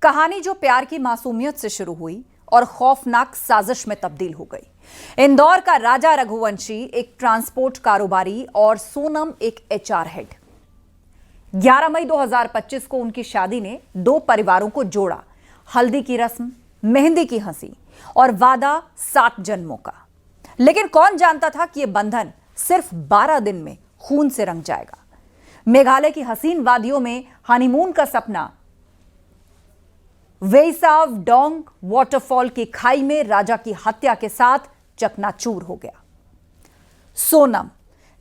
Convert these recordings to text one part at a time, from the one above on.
कहानी जो प्यार की मासूमियत से शुरू हुई और खौफनाक साजिश में तब्दील हो गई। इंदौर का राजा रघुवंशी एक ट्रांसपोर्ट कारोबारी और सोनम एक एचआर हेड। 11 मई 2025 को उनकी शादी ने दो परिवारों को जोड़ा। हल्दी की रस्म, मेहंदी की हंसी और वादा 7 जन्मों का। लेकिन कौन जानता था कि यह बंधन सिर्फ 12 दिन में खून से रंग जाएगा। मेघालय की हसीन वादियों में हनीमून का सपना वेइसाव डोंग वाटरफॉल की खाई में राजा की हत्या के साथ चकनाचूर हो गया। सोनम,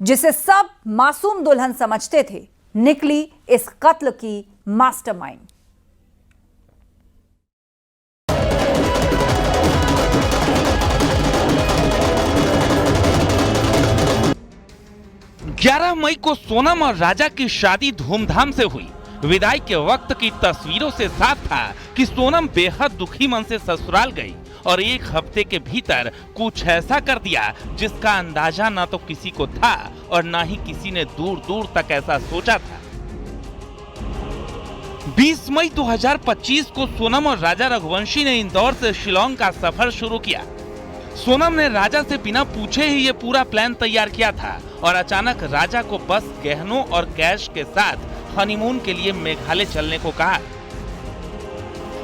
जिसे सब मासूम दुल्हन समझते थे, निकली इस कत्ल की मास्टरमाइंड। ग्यारह मई को सोनम और राजा की शादी धूमधाम से हुई। विदाई के वक्त की तस्वीरों से साफ था कि सोनम बेहद दुखी मन से ससुराल गई और एक हफ्ते के भीतर कुछ ऐसा कर दिया जिसका अंदाजा ना तो किसी को था और ना ही किसी ने दूर दूर तक ऐसा सोचा था। 20 मई 2025 को सोनम और राजा रघुवंशी ने इंदौर से शिलांग का सफर शुरू किया। सोनम ने राजा से बिना पूछे ही ये पूरा प्लान तैयार किया था और अचानक राजा को बस गहनों और कैश के साथ हनीमून के लिए मेघालय चलने को कहा।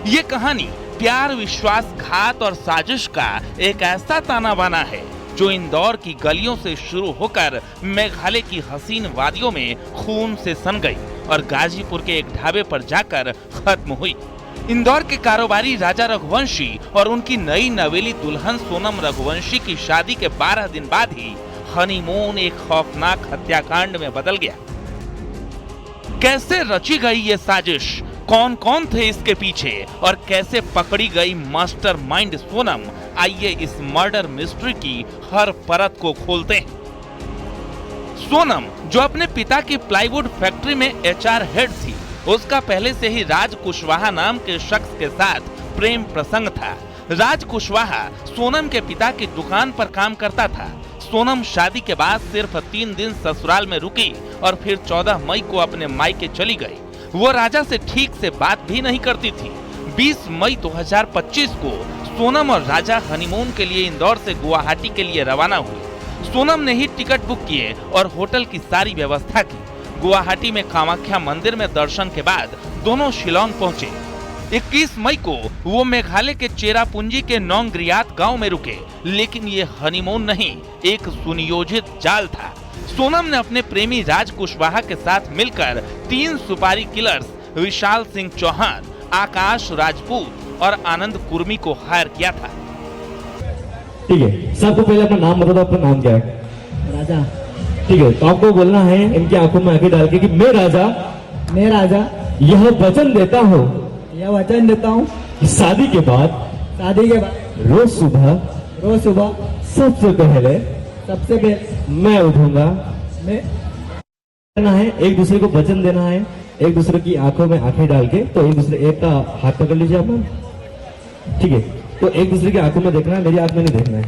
ये कहानी प्यार, विश्वासघात और साजिश का एक ऐसा ताना बाना है जो इंदौर की गलियों से शुरू होकर मेघालय की हसीन वादियों में खून से सन गई और गाजीपुर के एक ढाबे पर जाकर खत्म हुई। इंदौर के कारोबारी राजा रघुवंशी और उनकी नई नवेली दुल्हन सोनम रघुवंशी की शादी के 12 दिन बाद ही हनीमून एक खौफनाक हत्याकांड में बदल गया। कैसे रची गई ये साजिश, कौन कौन थे इसके पीछे और कैसे पकड़ी गई मास्टरमाइंड सोनम, आइए इस मर्डर मिस्ट्री की हर परत को खोलते हैं। सोनम, जो अपने पिता की प्लाईवुड फैक्ट्री में एचआर हेड थी, उसका पहले से ही राज कुशवाहा नाम के शख्स के साथ प्रेम प्रसंग था। राज कुशवाहा सोनम के पिता की दुकान पर काम करता था। सोनम शादी के बाद सिर्फ 3 दिन ससुराल में रुकी और फिर 14 मई को अपने मायके चली गई। वो राजा से ठीक से बात भी नहीं करती थी। 20 मई 2025 को सोनम और राजा हनीमून के लिए इंदौर से गुवाहाटी के लिए रवाना हुए। सोनम ने ही टिकट बुक किए और होटल की सारी व्यवस्था की। गुवाहाटी में कामाख्या मंदिर में दर्शन के बाद दोनों शिलांग पहुंचे। 21 मई को वो मेघालय के चेरापूंजी के नोंगरियात गांव में रुके, लेकिन ये हनीमून नहीं, एक सुनियोजित जाल था। सोनम ने अपने प्रेमी राज कुशवाहा के साथ मिलकर 3 सुपारी किलर्स विशाल सिंह चौहान, आकाश राजपूत और आनंद कुर्मी को हायर किया था। ठीक है, सबको पहले अपना नाम बता दो। अपना नाम क्या है? राजा। ठीक है, तो आपको बोलना है इनकी आंखों में आंखें डाल के कि मैं राजा यह वचन देता हूँ कि शादी के बाद रोज सुबह सबसे पहले मैं उठूंगा। है एक दूसरे को वचन देना है, एक दूसरे की आंखों में आंखें डाल के। तो एक दूसरे एक का हाथ पकड़ लीजिए आप। ठीक है, तो एक दूसरे की आंखों में देखना है, मेरी आंख में नहीं देखना है।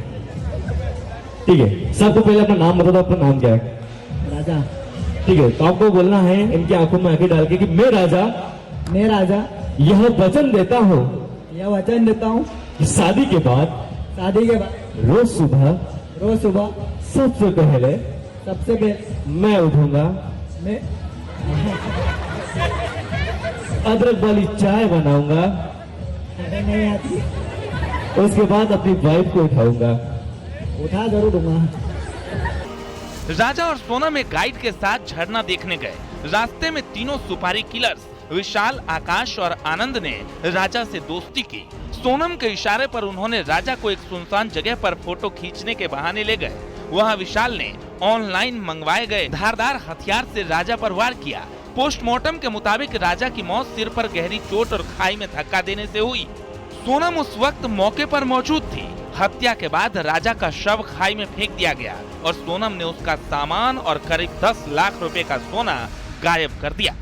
ठीक है, सबको पहले अपना नाम बता दो। अपना नाम क्या है? राजा। ठीक है, तो आपको बोलना है इनकी आंखों में आंखें डाल के कि मैं राजा यह वचन देता हूँ कि शादी के बाद रोज सुबह सबसे पहले मैं उठूंगा। अदरक वाली चाय बनाऊंगा, नहीं आती। उसके बाद अपनी वाइफ को उठाऊंगा। उठा जरूर दूंगा। राजा और सोनम एक गाइड के साथ झरना देखने गए। रास्ते में तीनों सुपारी किलर्स विशाल, आकाश और आनंद ने राजा से दोस्ती की। सोनम के इशारे पर उन्होंने राजा को एक सुनसान जगह पर फोटो खींचने के बहाने ले गए। वहां विशाल ने ऑनलाइन मंगवाए गए धारदार हथियार से राजा पर वार किया। पोस्टमार्टम के मुताबिक राजा की मौत सिर पर गहरी चोट और खाई में धक्का देने से हुई। सोनम उस वक्त मौके पर मौजूद थी। हत्या के बाद राजा का शव खाई में फेंक दिया गया और सोनम ने उसका सामान और करीब 10 लाख रुपए का सोना गायब कर दिया।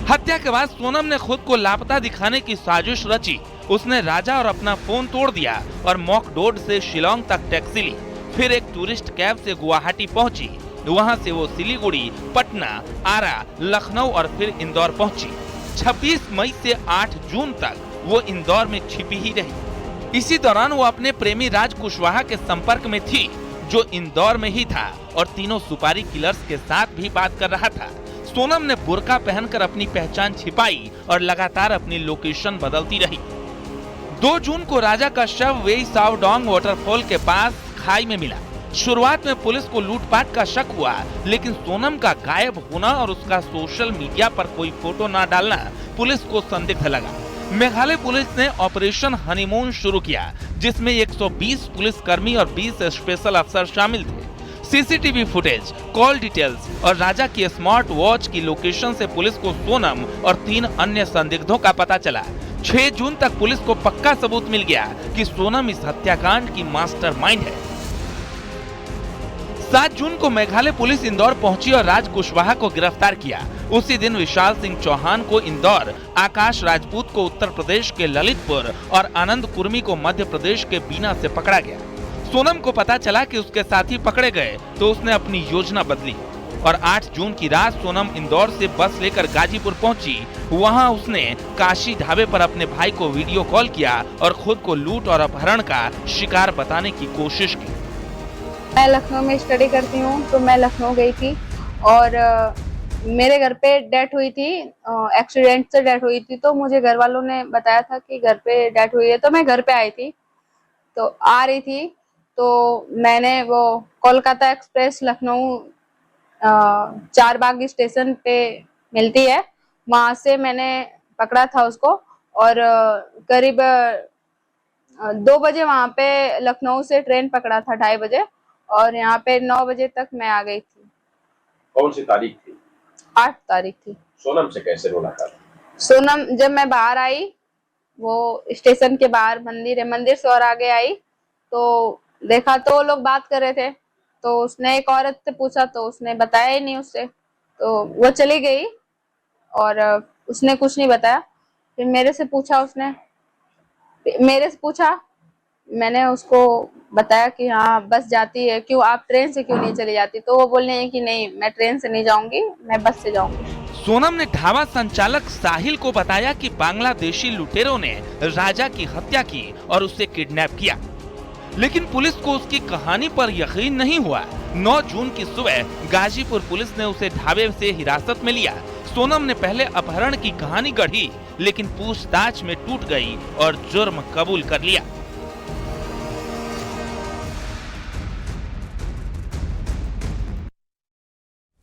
हत्या के बाद सोनम ने खुद को लापता दिखाने की साजिश रची। उसने राजा और अपना फोन तोड़ दिया और मॉकडोड से शिलांग तक टैक्सी ली। फिर एक टूरिस्ट कैब से गुवाहाटी पहुंची। वहां से वो सिलीगुड़ी, पटना, आरा, लखनऊ और फिर इंदौर पहुंची। 26 मई से 8 जून तक वो इंदौर में छिपी ही रही। इसी दौरान वो अपने प्रेमी राज कुशवाहा के संपर्क में थी, जो इंदौर में ही था और तीनों सुपारी किलर्स के साथ भी बात कर रहा था। सोनम ने बुर्का पहनकर अपनी पहचान छिपाई और लगातार अपनी लोकेशन बदलती रही। 2 जून को राजा का शव वेई सावडोंग वाटरफॉल के पास खाई में मिला। शुरुआत में पुलिस को लूटपाट का शक हुआ, लेकिन सोनम का गायब होना और उसका सोशल मीडिया पर कोई फोटो न डालना पुलिस को संदिग्ध लगा। मेघालय पुलिस ने ऑपरेशन हनीमून शुरू किया, जिसमें 120 पुलिसकर्मी और 20 स्पेशल अफसर शामिल थे। सीसीटीवी फुटेज, कॉल डिटेल्स और राजा की स्मार्ट वॉच की लोकेशन से पुलिस को सोनम और 3 अन्य संदिग्धों का पता चला। 6 जून तक पुलिस को पक्का सबूत मिल गया कि सोनम इस हत्याकांड की मास्टरमाइंड है। 7 जून को मेघालय पुलिस इंदौर पहुंची और राज कुशवाहा को गिरफ्तार किया। उसी दिन विशाल सिंह चौहान को इंदौर, आकाश राजपूत को उत्तर प्रदेश के ललितपुर और आनंद कुर्मी को मध्य प्रदेश के बीना से पकड़ा गया। सोनम को पता चला कि उसके साथी पकड़े गए तो उसने अपनी योजना बदली और 8 जून की रात सोनम इंदौर से बस लेकर गाजीपुर पहुंची। वहां उसने काशी ढाबे पर अपने भाई को वीडियो कॉल किया और खुद को लूट और अपहरण का शिकार बताने की कोशिश की। मैं लखनऊ में स्टडी करती हूँ, तो मैं लखनऊ गई थी और मेरे घर पे डेथ हुई थी, एक्सीडेंट से डेथ हुई थी। तो मुझे घर वालों ने बताया था कि घर पे डेथ हुई है, तो मैं घर पे आई थी। तो आ रही थी तो मैंने वो कोलकाता एक्सप्रेस लखनऊ चारबाग स्टेशन पे मिलती है, वहां से मैंने पकड़ा था उसको और करीब 2 बजे वहां पे लखनऊ से ट्रेन पकड़ा था, 2:30 बजे, और यहाँ पे 9 बजे तक मैं आ गई थी। कौन सी तारीख थी? 8 तारीख थी। सोनम से कैसे मुलाकात? सोनम जब मैं बाहर आई, वो स्टेशन के बाहर मंदिर है, मंदिर से और आगे आई तो देखा तो वो लोग बात कर रहे थे। तो उसने एक औरत से पूछा तो उसने बताया ही नहीं उससे, तो वो चली गई और उसने कुछ नहीं बताया। फिर मेरे से पूछा, मैंने उसको बताया कि हाँ बस जाती है, क्यों आप ट्रेन से क्यों नहीं चली जाती? तो वो बोलने हैं कि नहीं, मैं ट्रेन से नहीं जाऊंगी, मैं बस से जाऊंगी। सोनम ने ढाबा संचालक साहिल को बताया कि बांग्लादेशी लुटेरों ने राजा की हत्या की और उसे किडनैप किया, लेकिन पुलिस को उसकी कहानी पर यकीन नहीं हुआ। 9 जून की सुबह गाजीपुर पुलिस ने उसे ढाबे से हिरासत में लिया। सोनम ने पहले अपहरण की कहानी गढ़ी, लेकिन पूछताछ में टूट गई और जुर्म कबूल कर लिया।